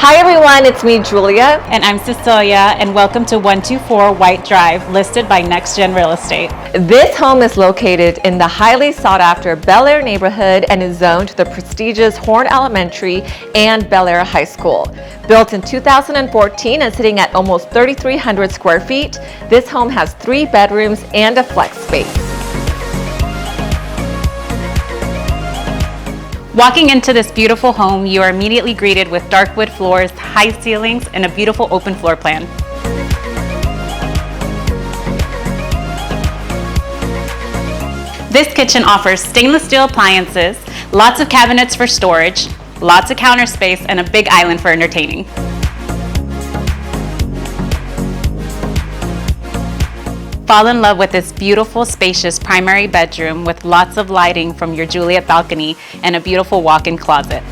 Hi everyone, it's me, Julia. And I'm Cecilia, and welcome to 124 White Drive, listed by Next Gen Real Estate. This home is located in the highly sought after Bellaire neighborhood and is zoned to the prestigious Horn Elementary and Bellaire High School. Built in 2014 and sitting at almost 3,300 square feet, this home has 3 bedrooms and a flex space. Walking into this beautiful home, you are immediately greeted with dark wood floors, high ceilings, and a beautiful open floor plan. This kitchen offers stainless steel appliances, lots of cabinets for storage, lots of counter space, and a big island for entertaining. Fall in love with this beautiful, spacious primary bedroom with lots of lighting from your Juliet balcony and a beautiful walk-in closet.